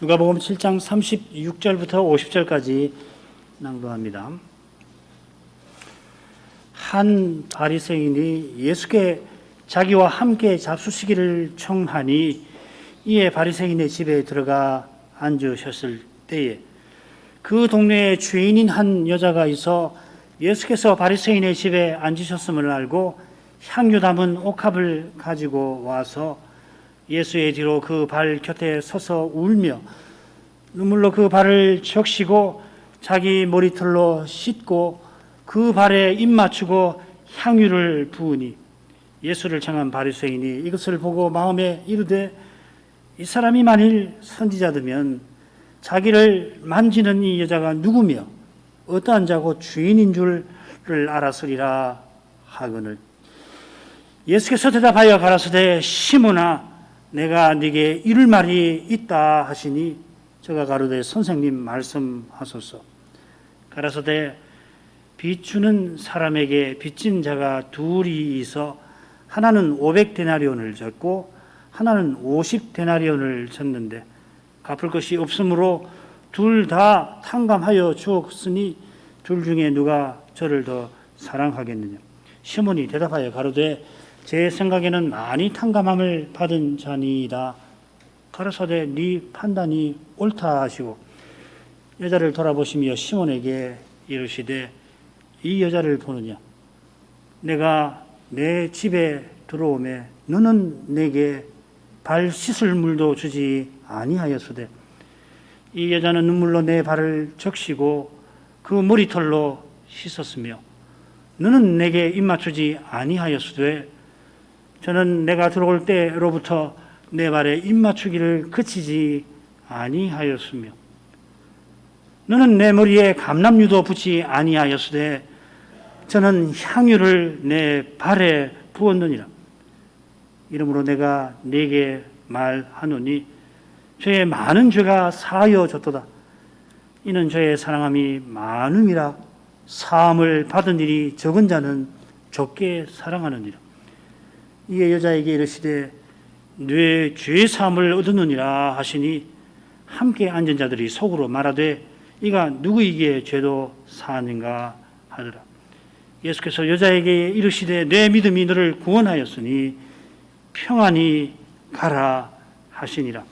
누가복음 7장 36절부터 50절까지 낭독합니다. 한 바리새인이 예수께 자기와 함께 잡수시기를 청하니 이에 바리새인의 집에 들어가 앉으셨을 때에 그 동네에 죄인인 한 여자가 있어 예수께서 바리새인의 집에 앉으셨음을 알고 향유 담은 옥합을 가지고 와서 예수의 뒤로 그 발 곁에 서서 울며 눈물로 그 발을 적시고 자기 머리털로 씻고 그 발에 입 맞추고 향유를 부으니 예수를 청한 바리새인이 이것을 보고 마음에 이르되 이 사람이 만일 선지자되면 자기를 만지는 이 여자가 누구며 어떠한 자고 주인인 줄을 알았으리라 하거늘 예수께서 대답하여 가라사대 시몬아 내가 네게 이룰 말이 있다 하시니 저가 가로되 선생님 말씀하소서. 가라사대 빚주는 사람에게 빚진 자가 둘이 있어 하나는 500데나리온을 졌고 하나는 50데나리온을 졌는데 갚을 것이 없으므로 둘 다 탕감하여 주었으니 둘 중에 누가 저를 더 사랑하겠느냐. 시몬이 대답하여 가로되 제 생각에는 많이 탕감함을 받은 자니이다. 가라사대 네 판단이 옳다 하시고 여자를 돌아보시며 시몬에게 이르시되 이 여자를 보느냐. 내가 내 집에 들어오매 너는 내게 발 씻을 물도 주지 아니하였으되 이 여자는 눈물로 내 발을 적시고 그 머리털로 씻었으며 너는 내게 입 맞추지 아니하였으되 저는 내가 들어올 때로부터 내 발에 입 맞추기를 그치지 아니하였으며 너는 내 머리에 감람유도 붓지 아니하였으되 저는 향유를 내 발에 부었느니라. 이러므로 내가 네게 말하노니 저의 많은 죄가 사하여졌도다. 이는 저의 사랑함이 많음이라. 사함을 받은 일이 적은 자는 적게 사랑하느니라. 이에 여자에게 이르시되 뇌 죄 사함을 얻었느니라 하시니 함께 앉은 자들이 속으로 말하되 이가 누구에게 죄도 사하는가 하더라. 예수께서 여자에게 이르시되 내 믿음이 너를 구원하였으니 평안히 가라 하시니라.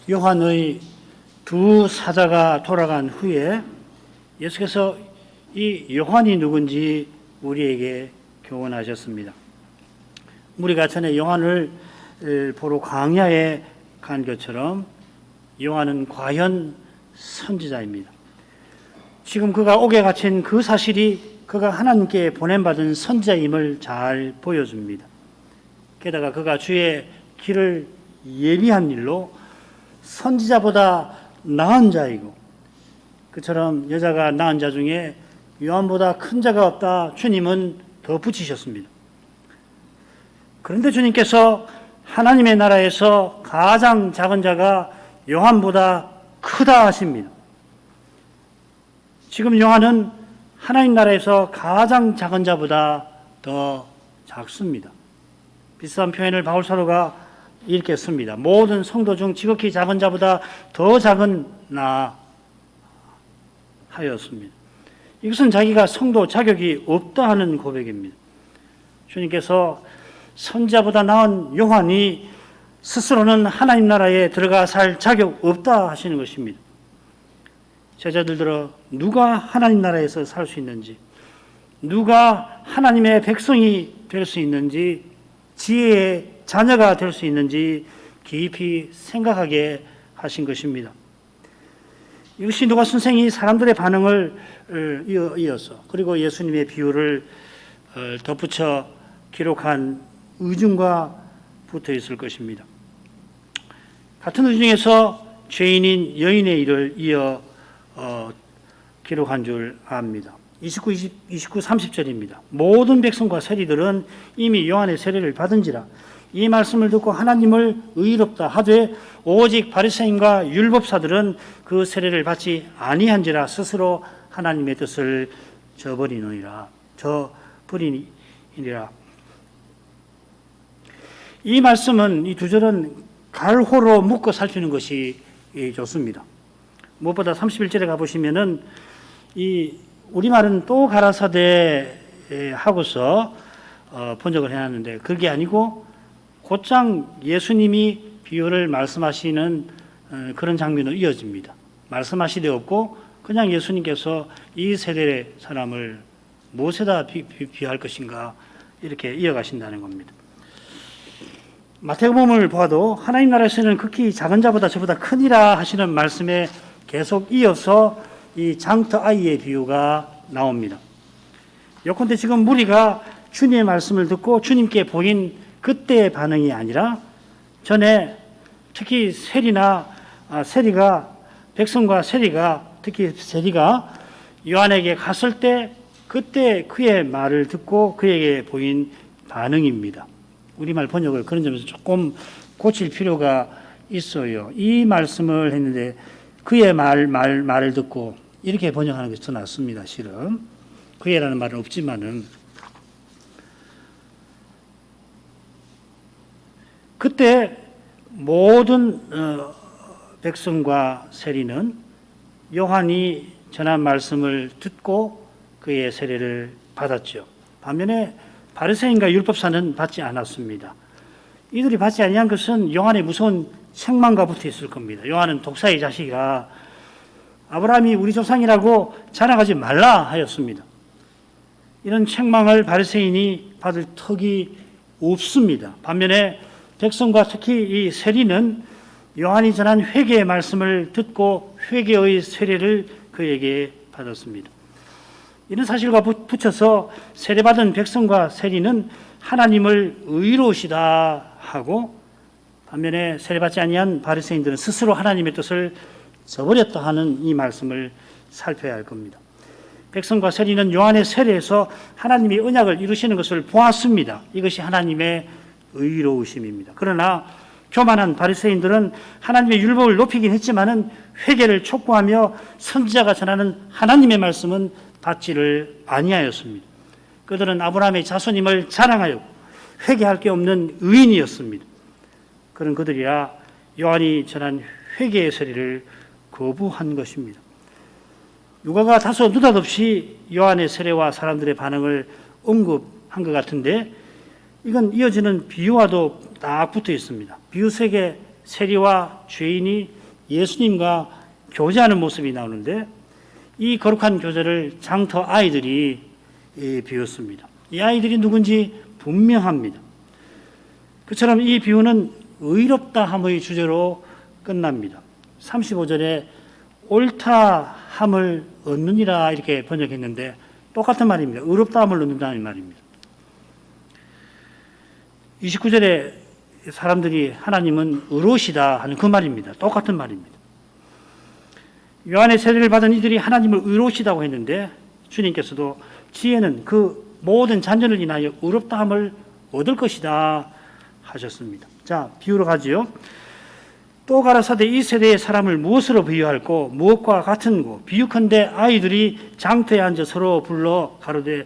요한의 두 사자가 돌아간 후에 예수께서 이 요한이 누군지 우리에게 교훈하셨습니다. 우리가 전에 요한을 보러 광야에 간 것처럼 요한은 과연 선지자입니다. 지금 그가 옥에 갇힌 그 사실이 그가 하나님께 보냄받은 선지자임을 잘 보여줍니다. 게다가 그가 주의 길을 예비한 일로 선지자보다 나은 자이고 그처럼 여자가 낳은 자 중에 요한보다 큰 자가 없다 주님은 더 붙이셨습니다. 그런데 주님께서 하나님의 나라에서 가장 작은 자가 요한보다 크다 하십니다. 지금 요한은 하나님 나라에서 가장 작은 자보다 더 작습니다. 비슷한 표현을 바울 사도가 이렇게 씁니다. 모든 성도 중 지극히 작은 자보다 더 작은 나 하였습니다. 이것은 자기가 성도 자격이 없다 하는 고백입니다. 주님께서 선지자보다 나은 요한이 스스로는 하나님 나라에 들어가 살 자격 없다 하시는 것입니다. 제자들 들어 누가 하나님 나라에서 살 수 있는지, 누가 하나님의 백성이 될 수 있는지, 지혜의 자녀가 될 수 있는지 깊이 생각하게 하신 것입니다. 이것이 누가 선생이 사람들의 반응을 이어서 그리고 예수님의 비유를 덧붙여 기록한 의중과 붙어 있을 것입니다. 같은 의중에서 죄인인 여인의 일을 이어 기록한 줄 압니다. 29, 30절입니다. 모든 백성과 세리들은 이미 요한의 세례를 받은지라 이 말씀을 듣고 하나님을 의롭다 하되 오직 바리새인과 율법사들은 그 세례를 받지 아니한지라 스스로 하나님의 뜻을 저버리니라. 이 말씀은, 이 두 절은 갈호로 묶어 살피는 것이 좋습니다. 무엇보다 31절에 가보시면은 이 우리말은 또 가라사대 하고서 번역을 해놨는데 그게 아니고 곧장 예수님이 비유를 말씀하시는 그런 장면으로 이어집니다. 말씀하시되 없고 그냥 예수님께서 이 세대의 사람을 무엇에다 비유할 것인가 이렇게 이어가신다는 겁니다. 마태복음을 봐도 하나님 나라에서는 극히 작은 자보다 저보다 크니라 하시는 말씀에 계속 이어서 이 장터 아이의 비유가 나옵니다. 요컨대 지금 무리가 주님의 말씀을 듣고 주님께 보인 그때의 반응이 아니라 전에 특히 백성과 세리가 특히 세리가 요한에게 갔을 때 그때 그의 말을 듣고 그에게 보인 반응입니다. 우리말 번역을 그런 점에서 조금 고칠 필요가 있어요. 이 말씀을 했는데 그의 말을 듣고 이렇게 번역하는 것이 더 낫습니다. 실은 그의라는 말은 없지만은 그때 모든 백성과 세리는 요한이 전한 말씀을 듣고 그의 세례를 받았죠. 반면에 바리새인과 율법사는 받지 않았습니다. 이들이 받지 아니한 것은 요한의 무서운 책망과 붙어 있을 겁니다. 요한은 독사의 자식이라 아브라함이 우리 조상이라고 자랑하지 말라 하였습니다. 이런 책망을 바리새인이 받을 턱이 없습니다. 반면에 백성과 특히 이 세리는 요한이 전한 회개의 말씀을 듣고 회개의 세례를 그에게 받았습니다. 이런 사실과 붙여서 세례받은 백성과 세리는 하나님을 의로우시다 하고 반면에 세례받지 아니한 바리새인들은 스스로 하나님의 뜻을 저버렸다 하는 이 말씀을 살펴야 할 겁니다. 백성과 세리는 요한의 세례에서 하나님이 언약을 이루시는 것을 보았습니다. 이것이 하나님의 의로우심입니다. 그러나 교만한 바리새인들은 하나님의 율법을 높이긴 했지만은 회개를 촉구하며 선지자가 전하는 하나님의 말씀은 받지를 아니하였습니다. 그들은 아브라함의 자손임을 자랑하여 회개할 게 없는 의인이었습니다. 그런 그들이야 요한이 전한 회개의 세례를 거부한 것입니다. 누가가 다소 느닷없이 요한의 세례와 사람들의 반응을 언급한 것 같은데 이건 이어지는 비유와도 딱 붙어 있습니다. 비유 속에 세리와 죄인이 예수님과 교제하는 모습이 나오는데 이 거룩한 교제를 장터 아이들이 비웠습니다. 이 아이들이 누군지 분명합니다. 그처럼 이 비유는 의롭다함의 주제로 끝납니다. 35절에 옳다함을 얻느니라 이렇게 번역했는데 똑같은 말입니다. 의롭다함을 얻는다는 말입니다. 29절에 사람들이 하나님은 의로우시다 하는 그 말입니다. 똑같은 말입니다. 요한의 세례를 받은 이들이 하나님을 의로우시다고 했는데 주님께서도 지혜는 그 모든 잔전을 인하여 의롭다함을 얻을 것이다 하셨습니다. 자, 비유로 가지요. 또 가라사대 이 세대의 사람을 무엇으로 비유할꼬 무엇과 같은고 비유컨대 아이들이 장터에 앉아 서로 불러 가로되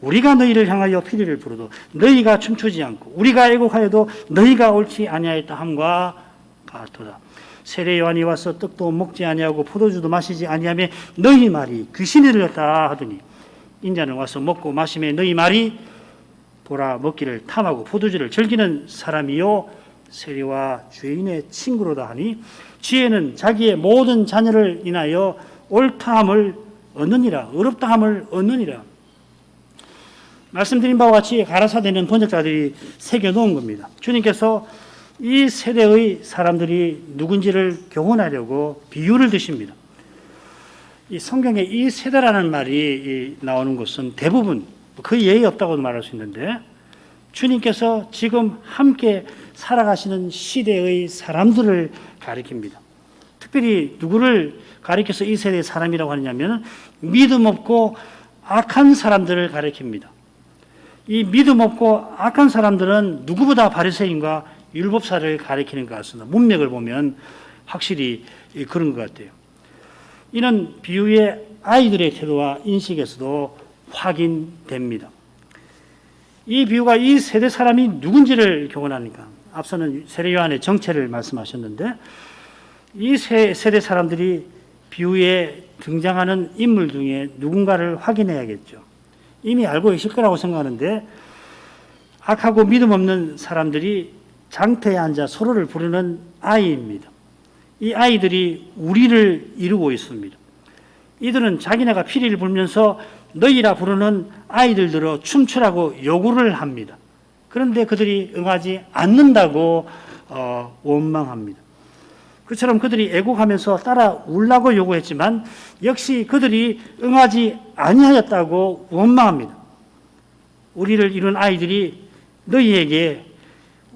우리가 너희를 향하여 피리를 부르도 너희가 춤추지 않고 우리가 애곡하여도 너희가 옳지 아니하였다 함과 같도다. 세례 요한이 와서 떡도 먹지 아니하고 포도주도 마시지 아니하며 너희 말이 귀신이 들렸다 하더니 인자는 와서 먹고 마시며 너희 말이 보라 먹기를 탐하고 포도주를 즐기는 사람이요 세리와 죄인의 친구로다 하니 지혜는 자기의 모든 자녀를 인하여 옳다함을 얻느니라 의롭다함을 얻느니라. 말씀드린 바와 같이 가라사대는 번역자들이 새겨놓은 겁니다. 주님께서 이 세대의 사람들이 누군지를 교훈하려고 비유를 드십니다. 이 성경에 이 세대라는 말이 나오는 것은 대부분 거의 예의 없다고도 말할 수 있는데 주님께서 지금 함께 살아가시는 시대의 사람들을 가리킵니다. 특별히 누구를 가리켜서 이 세대의 사람이라고 하느냐면 믿음 없고 악한 사람들을 가리킵니다. 이 믿음 없고 악한 사람들은 누구보다 바리새인과 율법사를 가리키는 것 같습니다. 문맥을 보면 확실히 그런 것 같아요. 이는 비유의 아이들의 태도와 인식에서도 확인됩니다. 이 비유가 이 세대 사람이 누군지를 교훈하니까 앞서는 세례 요한의 정체를 말씀하셨는데 이 세대 사람들이 비유에 등장하는 인물 중에 누군가를 확인해야겠죠. 이미 알고 계실 거라고 생각하는데 악하고 믿음 없는 사람들이 장터에 앉아 서로를 부르는 아이입니다. 이 아이들이 우리를 이루고 있습니다. 이들은 자기네가 피리를 불면서 너희라 부르는 아이들 들어 춤추라고 요구를 합니다. 그런데 그들이 응하지 않는다고 원망합니다. 그처럼 그들이 애곡하면서 따라 울라고 요구했지만 역시 그들이 응하지 아니하였다고 원망합니다. 우리를 이룬 아이들이 너희에게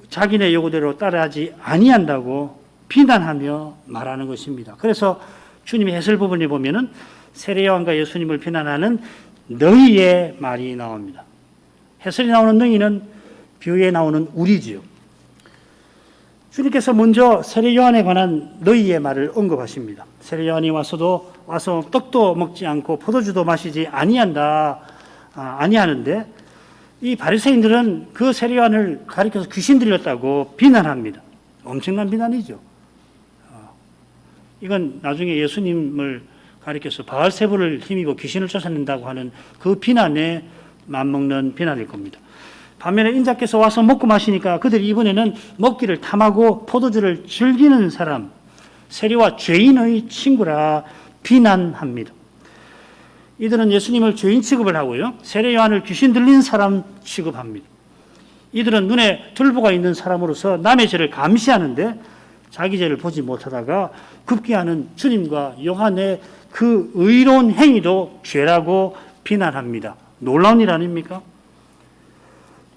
자기네 요구대로 따라하지 아니한다고 비난하며 말하는 것입니다. 그래서 주님의 해설 부분에 보면은 세례 요한과 예수님을 비난하는 너희의 말이 나옵니다. 해설이 나오는 너희는 비유에 나오는 우리지요. 주님께서 먼저 세례 요한에 관한 너희의 말을 언급하십니다. 세례 요한이 와서 떡도 먹지 않고 포도주도 마시지 아니하는데 이 바리새인들은 그 세례 요한을 가리켜서 귀신 들렸다고 비난합니다. 엄청난 비난이죠. 이건 나중에 예수님을 가리켜서 바알세불을 힘입어 귀신을 쫓아낸다고 하는 그 비난에 맞먹는 비난일 겁니다. 반면에 인자께서 와서 먹고 마시니까 그들이 이번에는 먹기를 탐하고 포도주를 즐기는 사람, 세리와 죄인의 친구라 비난합니다. 이들은 예수님을 죄인 취급을 하고요. 세례 요한을 귀신 들린 사람 취급합니다. 이들은 눈에 들보가 있는 사람으로서 남의 죄를 감시하는데 자기 죄를 보지 못하다가 급기야는 주님과 요한의 그 의로운 행위도 죄라고 비난합니다. 놀라운 일 아닙니까?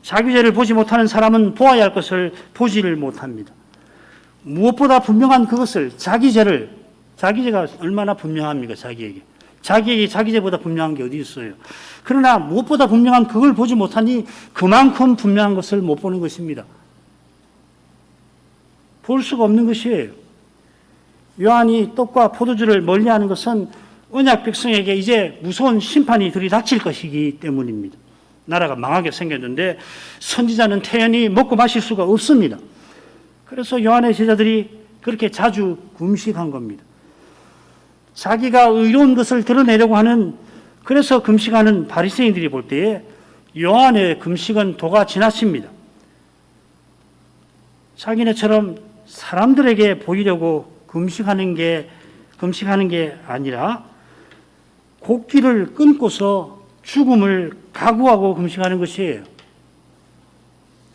자기 죄를 보지 못하는 사람은 보아야 할 것을 보지를 못합니다. 무엇보다 분명한 그것을 자기죄가 얼마나 분명합니까? 자기에게 자기 죄보다 분명한 게 어디 있어요? 그러나 무엇보다 분명한 그걸 보지 못하니 그만큼 분명한 것을 못 보는 것입니다. 볼 수가 없는 것이에요. 요한이 떡과 포도주를 멀리하는 것은 언약 백성에게 이제 무서운 심판이 들이닥칠 것이기 때문입니다. 나라가 망하게 생겼는데 선지자는 태연히 먹고 마실 수가 없습니다. 그래서 요한의 제자들이 그렇게 자주 금식한 겁니다. 자기가 의로운 것을 드러내려고 하는, 그래서 금식하는 바리새인들이 볼 때에 요한의 금식은 도가 지나칩니다. 자기네처럼 사람들에게 보이려고 금식하는 게 아니라 곡기를 끊고서 죽음을 각오하고 금식하는 것이에요.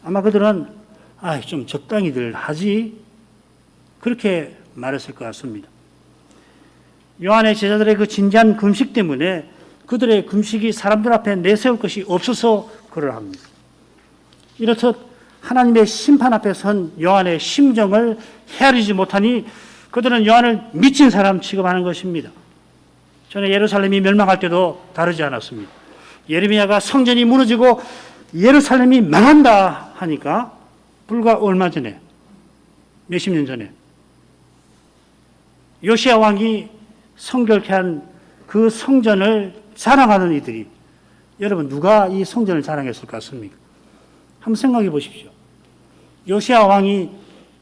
아마 그들은 좀 적당히들 하지 그렇게 말했을 것 같습니다. 요한의 제자들의 그 진지한 금식 때문에 그들의 금식이 사람들 앞에 내세울 것이 없어서 그러합니다. 이렇듯 하나님의 심판 앞에 선 요한의 심정을 헤아리지 못하니 그들은 요한을 미친 사람 취급하는 것입니다. 전에 예루살렘이 멸망할 때도 다르지 않았습니다. 예레미야가 성전이 무너지고 예루살렘이 망한다 하니까 불과 얼마 전에, 몇십 년 전에 요시야 왕이 성결케 한 그 성전을 자랑하는 이들이, 여러분 누가 이 성전을 자랑했을 것 같습니까? 한번 생각해 보십시오. 요시야 왕이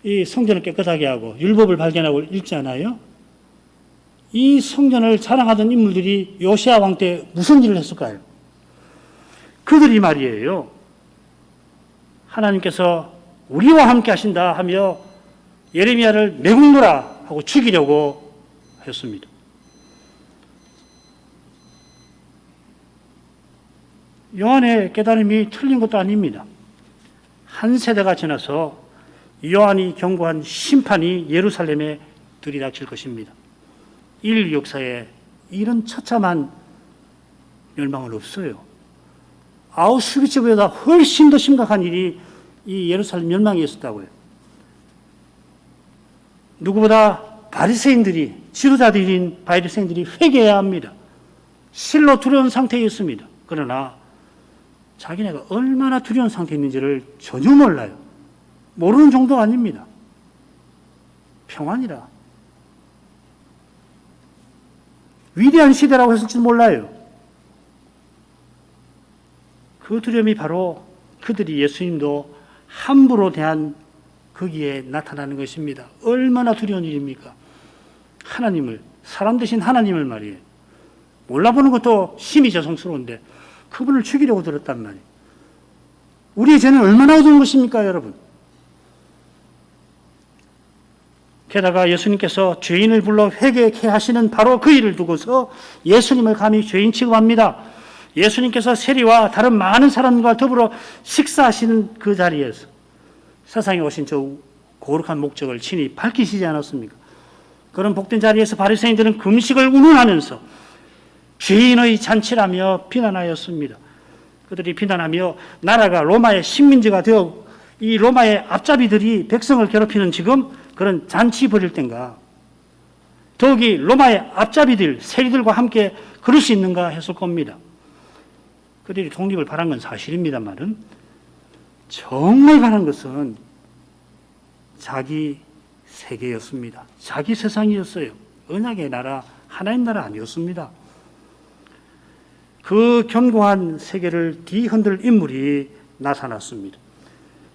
이 성전을 깨끗하게 하고 율법을 발견하고 읽지 않아요? 이 성전을 자랑하던 인물들이 요시야 왕 때 무슨 일을 했을까요? 그들이 말이에요. 하나님께서 우리와 함께 하신다 하며 예레미야를 매국노라 하고 죽이려고 했습니다. 요한의 깨달음이 틀린 것도 아닙니다. 한 세대가 지나서 요한이 경고한 심판이 예루살렘에 들이닥칠 것입니다. 인류 역사에 이런 처참한 멸망은 없어요. 아우슈비츠보다 훨씬 더 심각한 일이 이 예루살렘 멸망에 있었다고요. 누구보다 바리새인들이, 지도자들인 바리새인들이 회개해야 합니다. 실로 두려운 상태에 있습니다. 그러나 자기네가 얼마나 두려운 상태에 있는지를 전혀 몰라요. 모르는 정도가 아닙니다. 평안이라. 위대한 시대라고 했을지도 몰라요. 그 두려움이 바로 그들이 예수님도 함부로 대한 거기에 나타나는 것입니다. 얼마나 두려운 일입니까? 하나님을, 사람 대신 하나님을 말이에요. 몰라보는 것도 심히 죄송스러운데 그분을 죽이려고 들었단 말이에요. 우리의 죄는 얼마나 어두운 것입니까, 여러분? 게다가 예수님께서 죄인을 불러 회개케 하시는 바로 그 일을 두고서 예수님을 감히 죄인 취급합니다. 예수님께서 세리와 다른 많은 사람과 더불어 식사하시는 그 자리에서 세상에 오신 저 거룩한 목적을 친히 밝히시지 않았습니까? 그런 복된 자리에서 바리새인들은 금식을 운운하면서 죄인의 잔치라며 비난하였습니다. 그들이 비난하며 나라가 로마의 식민지가 되어 이 로마의 앞잡이들이 백성을 괴롭히는 지금 그런 잔치 벌일 땐가, 더욱이 로마의 앞잡이들, 세리들과 함께 그럴 수 있는가 했을 겁니다. 그들이 독립을 바란 건 사실입니다만은 정말 바란 것은 자기 세계였습니다. 자기 세상이었어요. 언약의 나라, 하나님 나라 아니었습니다. 그 견고한 세계를 뒤흔들 인물이 나타났습니다.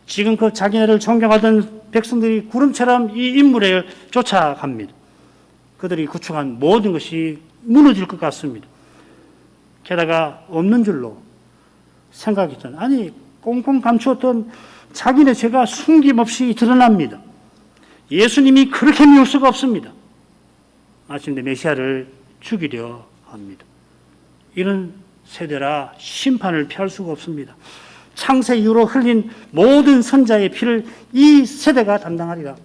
지금 그 자기네를 존경하던 백성들이 구름처럼 이 인물을 쫓아갑니다. 그들이 구축한 모든 것이 무너질 것 같습니다. 게다가 없는 줄로 생각했던, 아니 꽁꽁 감추었던 자기네 죄가 숨김없이 드러납니다. 예수님이 그렇게 미울 수가 없습니다. 마침내 메시아를 죽이려 합니다. 이런 세대라 심판을 피할 수가 없습니다. 창세 이후로 흘린 모든 선자의 피를 이 세대가 담당하리라.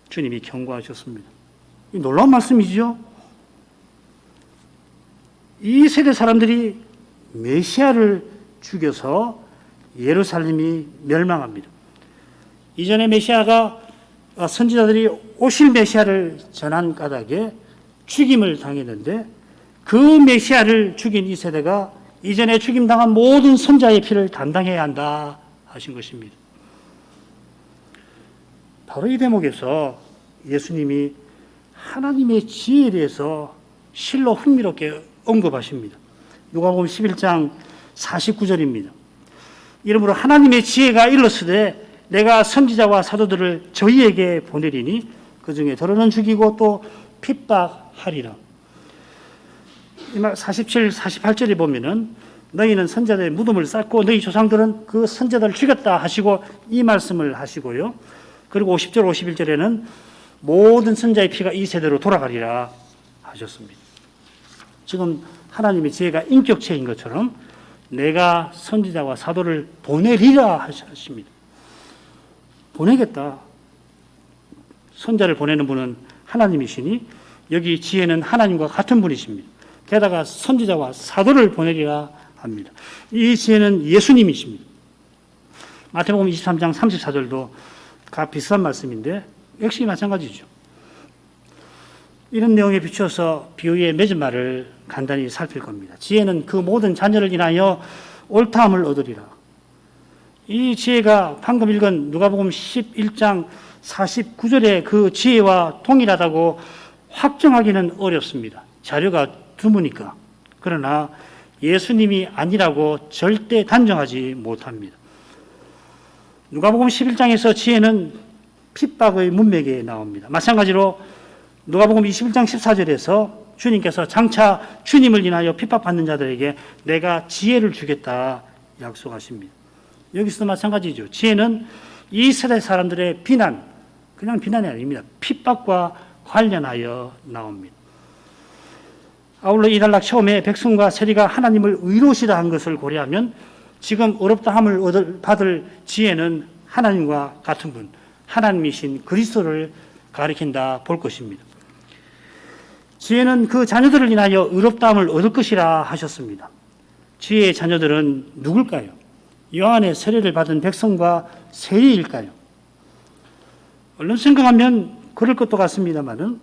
주님이 경고하셨습니다. 이 놀라운 말씀이죠. 이 세대 사람들이 메시아를 죽여서 예루살렘이 멸망합니다. 이전에 메시아가 선지자들이 오실 메시아를 전한 까닭에 죽임을 당했는데 그 메시아를 죽인 이 세대가 이전에 죽임당한 모든 선자의 피를 담당해야 한다 하신 것입니다. 바로 이 대목에서 예수님이 하나님의 지혜에 대해서 실로 흥미롭게 언급하십니다. 누가복음 11장 49절입니다. 이러므로 하나님의 지혜가 이르렀으되 내가 선지자와 사도들을 저희에게 보내리니 그 중에 더러는 죽이고 또 핍박하리라. 47, 48절에 보면은 너희는 선지자들의 무덤을 쌓고 너희 조상들은 그 선지자들을 죽였다 하시고 이 말씀을 하시고요. 그리고 50절, 51절에는 모든 선지자의 피가 이 세대로 돌아가리라 하셨습니다. 지금 하나님의 지혜가 인격체인 것처럼 내가 선지자와 사도를 보내리라 하십니다. 보내겠다. 선자를 보내는 분은 하나님이시니 여기 지혜는 하나님과 같은 분이십니다. 게다가 선지자와 사도를 보내리라 합니다. 이 지혜는 예수님이십니다. 마태복음 23장 34절도 비슷한 말씀인데 역시 마찬가지죠. 이런 내용에 비추어서 비유의 맺은 말을 간단히 살필 겁니다. 지혜는 그 모든 자녀를 인하여 옳다함을 얻으리라. 이 지혜가 방금 읽은 누가복음 11장 49절의 그 지혜와 동일하다고 확정하기는 어렵습니다. 자료가 드무니까. 그러나 예수님이 아니라고 절대 단정하지 못합니다. 누가복음 11장에서 지혜는 핍박의 문맥에 나옵니다. 마찬가지로 누가복음 21장 14절에서 주님께서 장차 주님을 인하여 핍박받는 자들에게 내가 지혜를 주겠다 약속하십니다. 여기서도 마찬가지죠. 지혜는 이 세대 사람들의 비난, 그냥 비난이 아닙니다. 핍박과 관련하여 나옵니다. 아울러 이 단락 처음에 백성과 세리가 하나님을 의로우시다 한 것을 고려하면 지금 어렵다함을 받을 지혜는 하나님과 같은 분, 하나님이신 그리스도를 가리킨다 볼 것입니다. 지혜는 그 자녀들을 인하여 의롭다함을 얻을 것이라 하셨습니다. 지혜의 자녀들은 누굴까요? 요한의 세례를 받은 백성과 세리일까요? 얼른 생각하면 그럴 것도 같습니다만은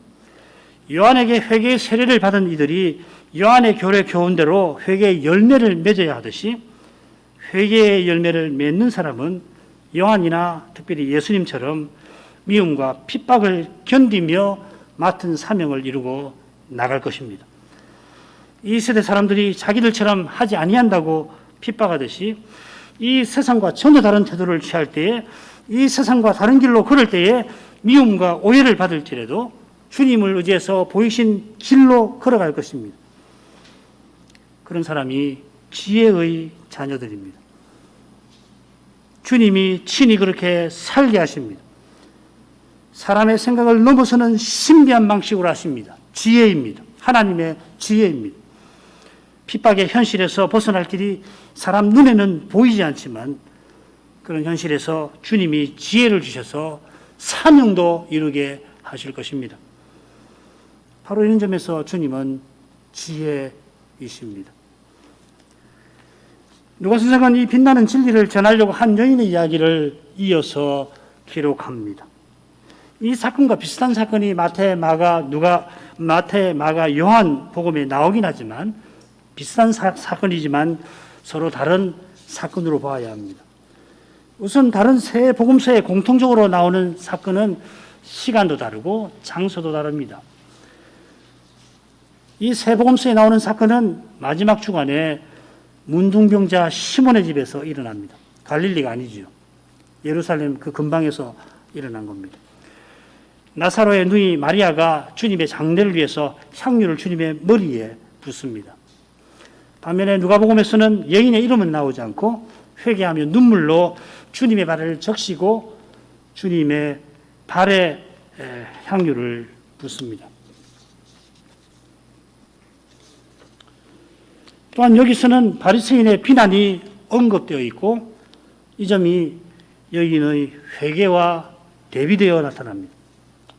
요한에게 회개의 세례를 받은 이들이 요한의 교례 교훈대로 회개의 열매를 맺어야 하듯이 회개의 열매를 맺는 사람은 요한이나 특별히 예수님처럼 미움과 핍박을 견디며 맡은 사명을 이루고 나갈 것입니다. 이 세대 사람들이 자기들처럼 하지 아니한다고 핍박하듯이 이 세상과 전혀 다른 태도를 취할 때에, 이 세상과 다른 길로 걸을 때에 미움과 오해를 받을지라도 주님을 의지해서 보이신 길로 걸어갈 것입니다. 그런 사람이 지혜의 자녀들입니다. 주님이 친히 그렇게 살게 하십니다. 사람의 생각을 넘어서는 신비한 방식으로 하십니다. 지혜입니다. 하나님의 지혜입니다. 핍박의 현실에서 벗어날 길이 사람 눈에는 보이지 않지만 그런 현실에서 주님이 지혜를 주셔서 사명도 이루게 하실 것입니다. 바로 이런 점에서 주님은 지혜이십니다. 누가 선생은 이 빛나는 진리를 전하려고 한 여인의 이야기를 이어서 기록합니다. 이 사건과 비슷한 사건이 마태, 마가, 요한 복음에 나오긴 하지만 비슷한 사건이지만 서로 다른 사건으로 봐야 합니다. 우선 다른 세 복음서에 공통적으로 나오는 사건은 시간도 다르고 장소도 다릅니다. 이 세 복음서에 나오는 사건은 마지막 주간에 문둥병자 시몬의 집에서 일어납니다. 갈릴리가 아니죠. 예루살렘 그 근방에서 일어난 겁니다. 나사로의 누이 마리아가 주님의 장례를 위해서 향유를 주님의 머리에 붓습니다. 반면에 누가복음에서는 여인의 이름은 나오지 않고 회개하며 눈물로 주님의 발을 적시고 주님의 발에 향유를 붓습니다. 또한 여기서는 바리새인의 비난이 언급되어 있고 이 점이 여인의 회개와 대비되어 나타납니다.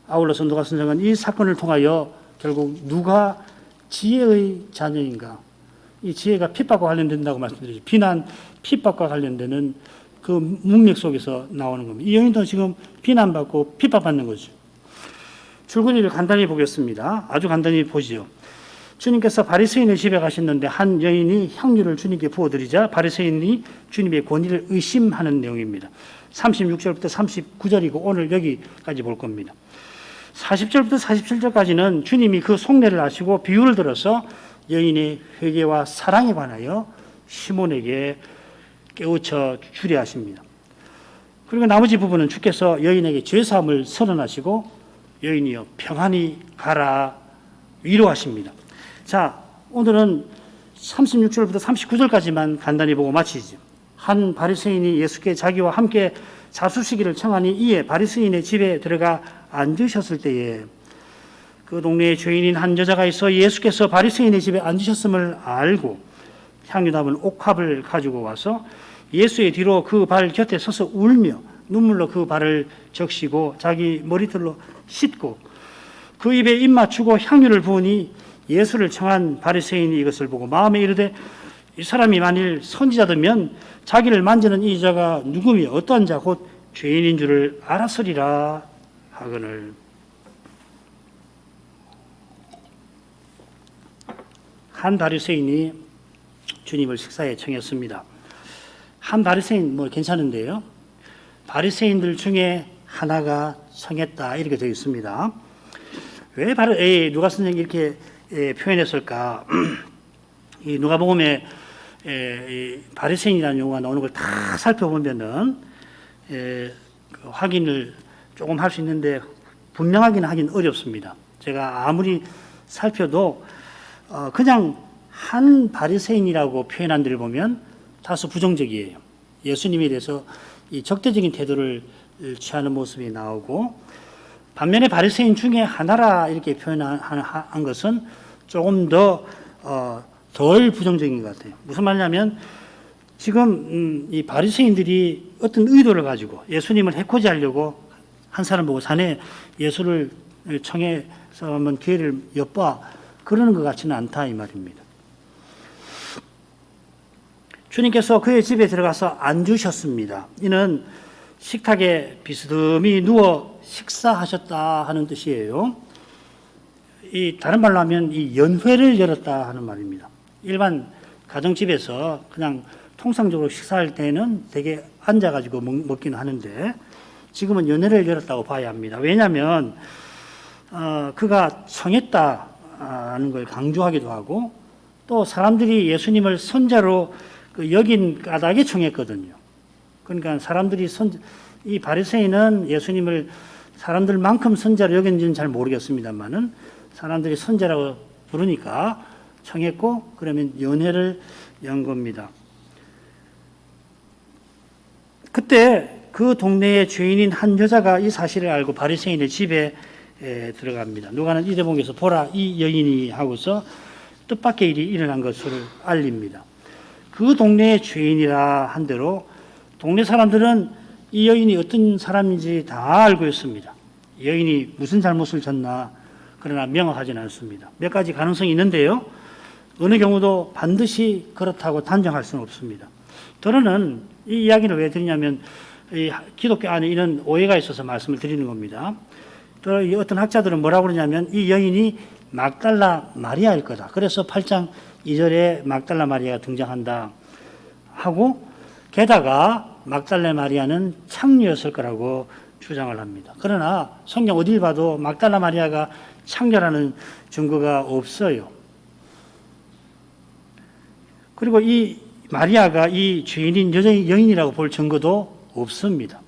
아울러서 누가 선생은 이 사건을 통하여 결국 누가 지혜의 자녀인가, 이 지혜가 핍박과 관련된다고 말씀드렸죠. 비난, 핍박과 관련되는 그 문맥 속에서 나오는 겁니다. 이 여인도 지금 비난받고 핍박받는 거죠. 줄거리를 간단히 보겠습니다. 아주 간단히 보시죠. 주님께서 바리새인의 집에 가셨는데 한 여인이 향유를 주님께 부어드리자 바리새인이 주님의 권위를 의심하는 내용입니다. 36절부터 39절이고 오늘 여기까지 볼 겁니다. 40절부터 47절까지는 주님이 그 속내를 아시고 비유를 들어서 여인의 회개와 사랑에 관하여 시몬에게 깨우쳐 주려 하십니다. 그리고 나머지 부분은 주께서 여인에게 죄사함을 선언하시고 여인이여 평안히 가라 위로하십니다. 자, 오늘은 36절부터 39절까지만 간단히 보고 마치죠. 한 바리새인이 예수께 자기와 함께 자수시기를 청하니 이에 바리새인의 집에 들어가 앉으셨을 때에 그 동네에 죄인인 한 여자가 있어 예수께서 바리새인의 집에 앉으셨음을 알고 향유 담은 옥합을 가지고 와서 예수의 뒤로 그 발 곁에 서서 울며 눈물로 그 발을 적시고 자기 머리털로 씻고 그 입에 입 맞추고 향유를 부으니 예수를 청한 바리새인이 이것을 보고 마음에 이르되 이 사람이 만일 선지자더면 자기를 만지는 이 자가 누구며 어떠한 자 곧 죄인인 줄을 알았으리라 하거늘. 한 바리새인이 주님을 식사에 청했습니다. 한 바리새인 뭐 괜찮은데요. 바리새인들 중에 하나가 청했다 이렇게 되어 있습니다. 왜 누가 선생님이 이렇게 표현했을까? 이 누가복음에 바리새인이라는 용어가 나오는 걸 다 살펴보면은 확인을 조금 할 수 있는데 분명하게는 하긴 어렵습니다. 제가 아무리 살펴도 그냥 한 바리새인이라고 표현한 데를 보면 다소 부정적이에요. 예수님에 대해서 이 적대적인 태도를 취하는 모습이 나오고 반면에 바리새인 중에 하나라 이렇게 표현한 것은 조금 더 덜 부정적인 것 같아요. 무슨 말이냐면 지금 이 바리새인들이 어떤 의도를 가지고 예수님을 해코지 하려고 한 사람 보고 자네 예수를 청해서 한번 기회를 엿봐 그러는 것 같지는 않다 이 말입니다. 주님께서 그의 집에 들어가서 앉으셨습니다. 이는 식탁에 비스듬히 누워 식사하셨다 하는 뜻이에요. 이 다른 말로 하면 이 연회를 열었다 하는 말입니다. 일반 가정집에서 그냥 통상적으로 식사할 때는 되게 앉아가지고 먹기는 하는데 지금은 연회를 열었다고 봐야 합니다. 왜냐하면 그가 청했다는 걸 강조하기도 하고 또 사람들이 예수님을 선자로 여긴 까닭에 청했거든요. 그러니까 사람들이 이 바리새인은 예수님을 사람들만큼 선자로 여겼는지는 잘 모르겠습니다만은 사람들이 선자라고 부르니까 청했고 그러면 연회를 연 겁니다. 그때 그 동네의 죄인인 한 여자가 이 사실을 알고 바리새인의 집에 들어갑니다. 누가는 이 대목에서 보라 이 여인이 하고서 뜻밖의 일이 일어난 것을 알립니다. 그 동네의 죄인이라 한 대로 동네 사람들은 이 여인이 어떤 사람인지 다 알고 있습니다. 여인이 무슨 잘못을 졌나 그러나 명확하지는 않습니다. 몇 가지 가능성이 있는데요. 어느 경우도 반드시 그렇다고 단정할 수는 없습니다. 저는 이 이야기를 왜 드리냐면 이 기독교 안에 이런 오해가 있어서 말씀을 드리는 겁니다. 또 어떤 학자들은 뭐라고 그러냐면 이 여인이 막달라 마리아일 거다. 그래서 8장 2절에 막달라 마리아가 등장한다 하고 게다가 막달라 마리아는 창녀였을 거라고 주장을 합니다. 그러나 성경 어딜 봐도 막달라 마리아가 창녀라는 증거가 없어요. 그리고 이 마리아가 이 죄인인 여인이라고 볼 증거도 없습니다.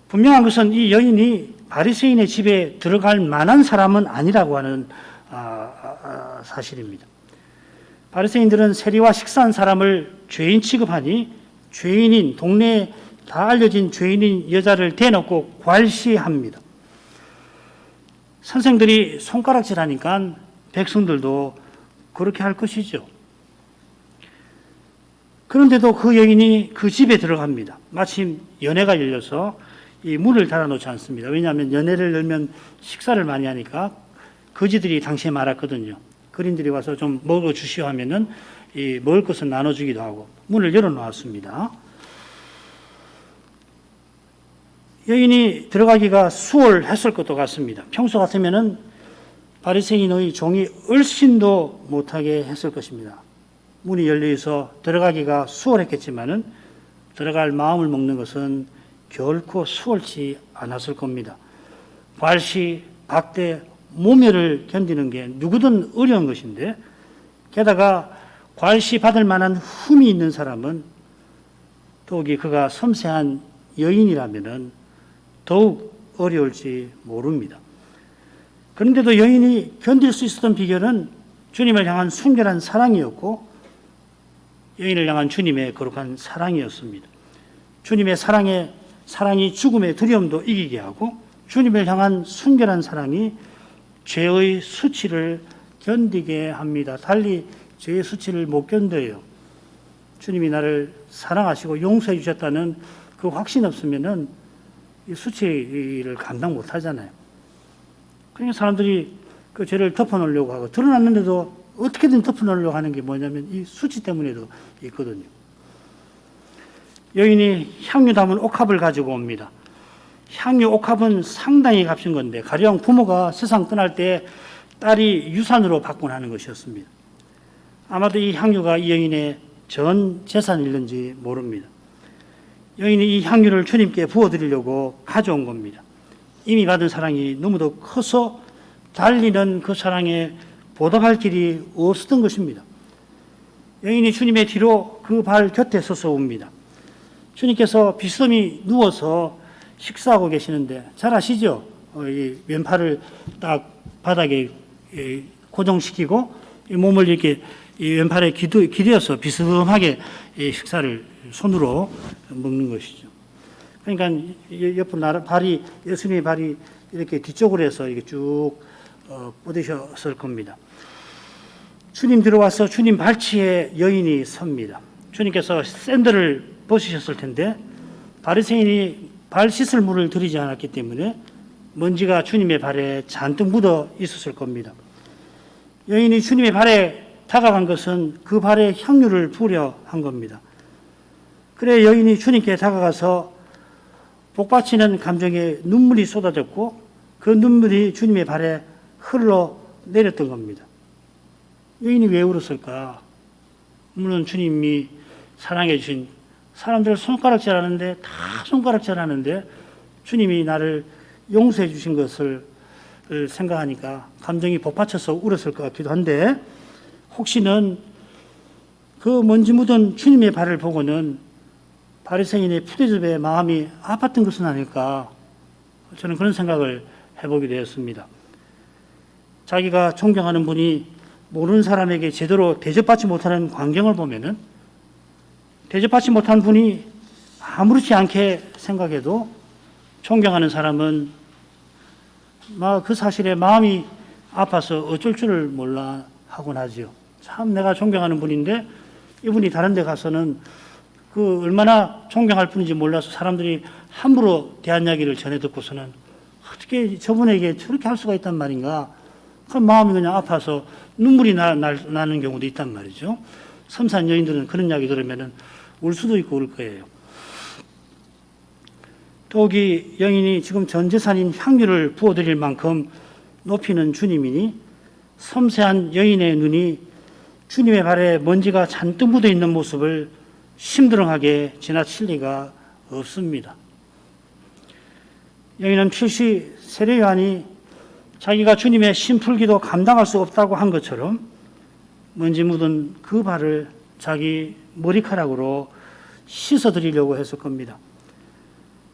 분명한 것은 이 여인이 바리새인의 집에 들어갈 만한 사람은 아니라고 하는 사실입니다. 바리새인들은 세리와 식사한 사람을 죄인 취급하니 죄인인 동네에 다 알려진 죄인인 여자를 대놓고 괄시합니다. 선생들이 손가락질하니까 백성들도 그렇게 할 것이죠. 그런데도 그 여인이 그 집에 들어갑니다. 마침 연회가 열려서 이 문을 닫아놓지 않습니다. 왜냐하면 연회를 열면 식사를 많이 하니까 거지들이 당시에 많았거든요. 그린들이 와서 좀 먹어주시오 하면은 이 먹을 것을 나눠주기도 하고 문을 열어놓았습니다. 여인이 들어가기가 수월했을 것도 같습니다. 평소 같으면은 바리새인의 종이 얼씬도 못하게 했을 것입니다. 문이 열려 있어 들어가기가 수월했겠지만은 들어갈 마음을 먹는 것은 결코 수월치 않았을 겁니다. 괄시, 박대, 모멸을 견디는 게 누구든 어려운 것인데 게다가 괄시 받을 만한 흠이 있는 사람은 더욱이 그가 섬세한 여인이라면은 더욱 어려울지 모릅니다. 그런데도 여인이 견딜 수 있었던 비결은 주님을 향한 순결한 사랑이었고 여인을 향한 주님의 거룩한 사랑이었습니다. 주님의 사랑이 죽음의 두려움도 이기게 하고 주님을 향한 순결한 사랑이 죄의 수치를 견디게 합니다. 달리 죄의 수치를 못 견뎌요. 주님이 나를 사랑하시고 용서해 주셨다는 그 확신 없으면은 이 수치를 감당 못 하잖아요. 그러니까 사람들이 그 죄를 덮어놓으려고 하고 드러났는데도 어떻게든 덮어놓으려고 하는 게 뭐냐면 이 수치 때문에도 있거든요. 여인이 향유 담은 옥합을 가지고 옵니다. 향유 옥합은 상당히 값진 건데 가령 부모가 세상 떠날 때 딸이 유산으로 받곤 하는 것이었습니다. 아마도 이 향유가 이 여인의 전 재산일는지 모릅니다. 여인이 이 향유를 주님께 부어드리려고 가져온 겁니다. 이미 받은 사랑이 너무도 커서 달리는 그 사랑에 보답할 길이 없었던 것입니다. 여인이 주님의 뒤로 그 발 곁에 서서 옵니다. 주님께서 비스듬히 누워서 식사하고 계시는데 잘 아시죠? 이 왼팔을 딱 바닥에 고정시키고 이 몸을 이렇게 이 왼팔에 기대어서 비스듬하게 이 식사를 손으로 먹는 것이죠. 그러니까 옆으로 발이 예수님의 발이 이렇게 뒤쪽으로 해서 이게 쭉 뻗으셨을 겁니다. 주님 들어와서 주님 발치에 여인이 섭니다. 주님께서 샌들을 벗으셨을 텐데 바리새인이 발 씻을 물을 들이지 않았기 때문에 먼지가 주님의 발에 잔뜩 묻어 있었을 겁니다. 여인이 주님의 발에 다가간 것은 그 발에 향유를 부으려 한 겁니다. 그래 여인이 주님께 다가가서 복받치는 감정에 눈물이 쏟아졌고 그 눈물이 주님의 발에 흘러내렸던 겁니다. 여인이 왜 울었을까? 물론 주님이 사랑해 주신 사람들 손가락질 하는데 다 손가락질 하는데 주님이 나를 용서해 주신 것을 생각하니까 감정이 복받쳐서 울었을 것 같기도 한데 혹시는 그 먼지 묻은 주님의 발을 보고는 바리새인의 푸대접의 마음이 아팠던 것은 아닐까 저는 그런 생각을 해보게 되었습니다. 자기가 존경하는 분이 모르는 사람에게 제대로 대접받지 못하는 광경을 보면은 대접받지 못한 분이 아무렇지 않게 생각해도 존경하는 사람은 그 사실에 마음이 아파서 어쩔 줄을 몰라 하곤 하지요. 참 내가 존경하는 분인데 이분이 다른 데 가서는 그 얼마나 존경할 분인지 몰라서 사람들이 함부로 대한 이야기를 전해 듣고서는 어떻게 저분에게 저렇게 할 수가 있단 말인가. 그 마음이 그냥 아파서 눈물이 나는 경우도 있단 말이죠. 섬산 여인들은 그런 이야기 들으면 울 수도 있고 울 거예요. 더욱이 여인이 지금 전 재산인 향유를 부어드릴 만큼 높이는 주님이니 섬세한 여인의 눈이 주님의 발에 먼지가 잔뜩 묻어 있는 모습을 심드렁하게 지나칠 리가 없습니다. 여인은 필시 세례 요한이 자기가 주님의 심풀기도 감당할 수 없다고 한 것처럼 먼지 묻은 그 발을 자기 머리카락으로 씻어드리려고 했을 겁니다.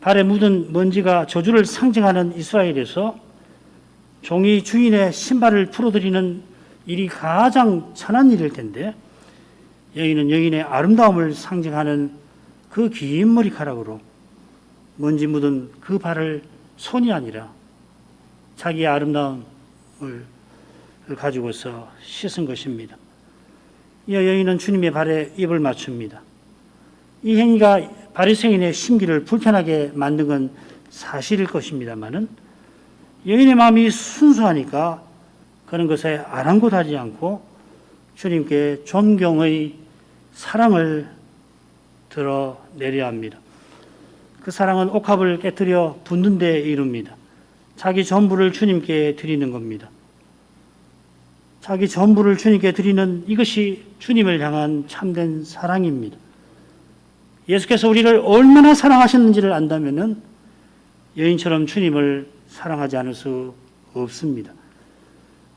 발에 묻은 먼지가 저주를 상징하는 이스라엘에서 종이 주인의 신발을 풀어드리는 일이 가장 천한 일일 텐데 여인은 여인의 아름다움을 상징하는 그 긴 머리카락으로 먼지 묻은 그 발을 손이 아니라 자기의 아름다움을 가지고서 씻은 것입니다. 이 여인은 주님의 발에 입을 맞춥니다. 이 행위가 바리새인의 심기를 불편하게 만든 건 사실일 것입니다만은 여인의 마음이 순수하니까 그런 것에 아랑곳하지 않고 주님께 존경의 사랑을 드러내려야 합니다. 그 사랑은 옥합을 깨뜨려 붓는 데 이릅니다. 자기 전부를 주님께 드리는 겁니다. 자기 전부를 주님께 드리는 이것이 주님을 향한 참된 사랑입니다. 예수께서 우리를 얼마나 사랑하셨는지를 안다면은 여인처럼 주님을 사랑하지 않을 수 없습니다.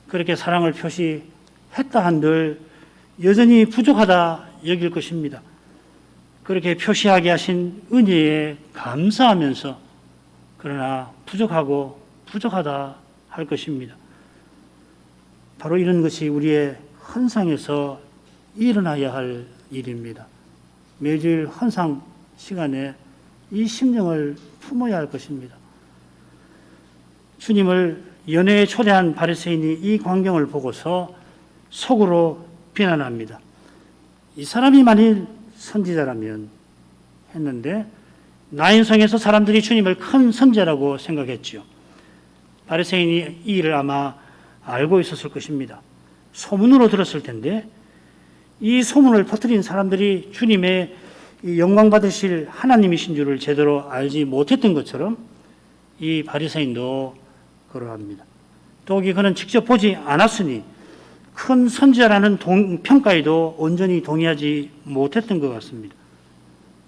그렇게 사랑을 표시했다 한들 여전히 부족하다 여길 것입니다. 그렇게 표시하게 하신 은혜에 감사하면서 그러나 부족하다 할 것입니다. 바로 이런 것이 우리의 헌상에서 일어나야 할 일입니다. 매주일 헌상 시간에 이 심령을 품어야 할 것입니다. 주님을 연회에 초대한 바리새인이 이 광경을 보고서 속으로 비난합니다. 이 사람이 만일 선지자라면 했는데 나인성에서 사람들이 주님을 큰 선지자라고 생각했지요. 바리새인이 이 일을 아마 알고 있었을 것입니다. 소문으로 들었을 텐데 이 소문을 퍼뜨린 사람들이 주님의 영광 받으실 하나님이신 줄을 제대로 알지 못했던 것처럼 이 바리새인도 그러합니다. 더욱이 그는 직접 보지 않았으니 큰 선지자라는 평가에도 온전히 동의하지 못했던 것 같습니다.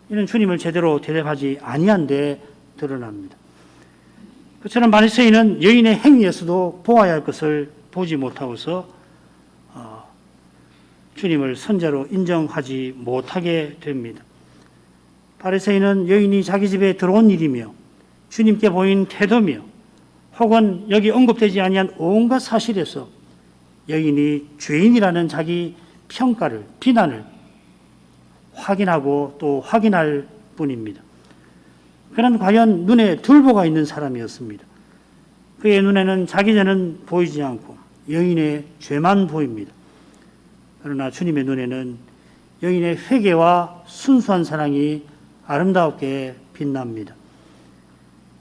이는 주님을 제대로 대접하지 아니한 데 드러납니다. 그처럼 바리새인은 여인의 행위에서도 보아야 할 것을 보지 못하고서 주님을 선자로 인정하지 못하게 됩니다. 바리새인은 여인이 자기 집에 들어온 일이며 주님께 보인 태도며 혹은 여기 언급되지 아니한 온갖 사실에서 여인이 죄인이라는 자기 평가를, 비난을 확인하고 또 확인할 뿐입니다. 그는 과연 눈에 들보가 있는 사람이었습니다. 그의 눈에는 자기 죄는 보이지 않고 여인의 죄만 보입니다. 그러나 주님의 눈에는 여인의 회개와 순수한 사랑이 아름답게 빛납니다.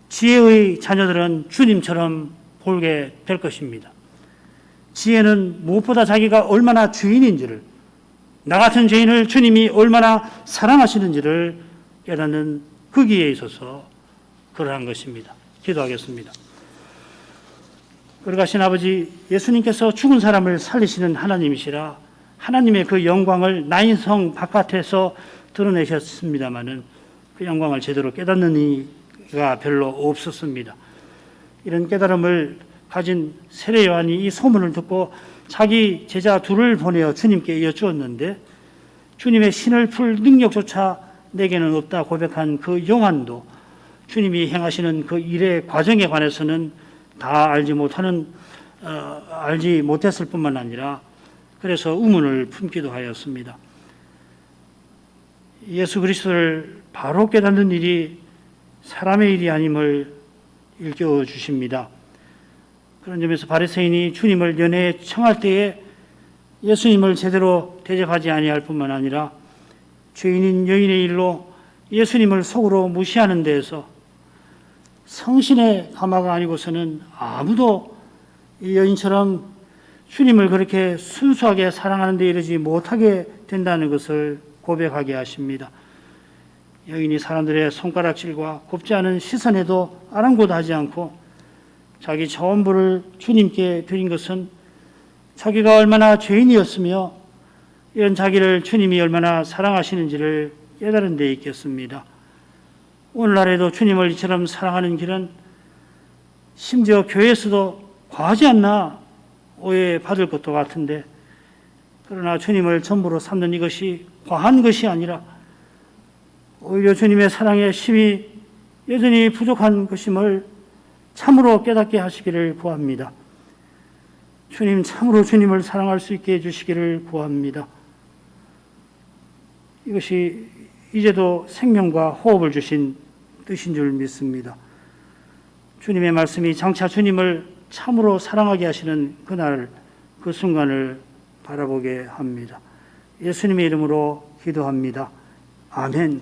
지혜의 자녀들은 주님처럼 보게 될 것입니다. 지혜는 무엇보다 자기가 얼마나 죄인인지를, 나 같은 죄인을 주님이 얼마나 사랑하시는지를 깨닫는 거기에 있어서 그러한 것입니다. 기도하겠습니다. 거룩하신 아버지, 예수님께서 죽은 사람을 살리시는 하나님이시라 하나님의 그 영광을 나인성 바깥에서 드러내셨습니다마는 그 영광을 제대로 깨닫는 이가 별로 없었습니다. 이런 깨달음을 가진 세례 요한이 이 소문을 듣고 자기 제자 둘을 보내어 주님께 여쭈었는데 주님의 신을 풀 능력조차 내게는 없다 고백한 그 요한도 주님이 행하시는 그 일의 과정에 관해서는 다 알지 못했을 뿐만 아니라 그래서 의문을 품기도 하였습니다. 예수 그리스도를 바로 깨닫는 일이 사람의 일이 아님을 일깨워 주십니다. 그런 점에서 바리새인이 주님을 연회에 청할 때에 예수님을 제대로 대접하지 아니할 뿐만 아니라 죄인인 여인의 일로 예수님을 속으로 무시하는 데에서 성신의 가마가 아니고서는 아무도 이 여인처럼 주님을 그렇게 순수하게 사랑하는 데 이르지 못하게 된다는 것을 고백하게 하십니다. 여인이 사람들의 손가락질과 곱지 않은 시선에도 아랑곳하지 않고 자기 전부를 주님께 드린 것은 자기가 얼마나 죄인이었으며 이런 자기를 주님이 얼마나 사랑하시는지를 깨달은 데 있겠습니다. 오늘날에도 주님을 이처럼 사랑하는 길은 심지어 교회에서도 과하지 않나 오해받을 것도 같은데 그러나 주님을 전부로 삼는 이것이 과한 것이 아니라 오히려 주님의 사랑의 심이 여전히 부족한 것임을 참으로 깨닫게 하시기를 구합니다. 주님 참으로 주님을 사랑할 수 있게 해주시기를 구합니다. 이것이 이제도 생명과 호흡을 주신 뜻인 줄 믿습니다. 주님의 말씀이 장차 주님을 참으로 사랑하게 하시는 그날 그 순간을 바라보게 합니다. 예수님의 이름으로 기도합니다. 아멘.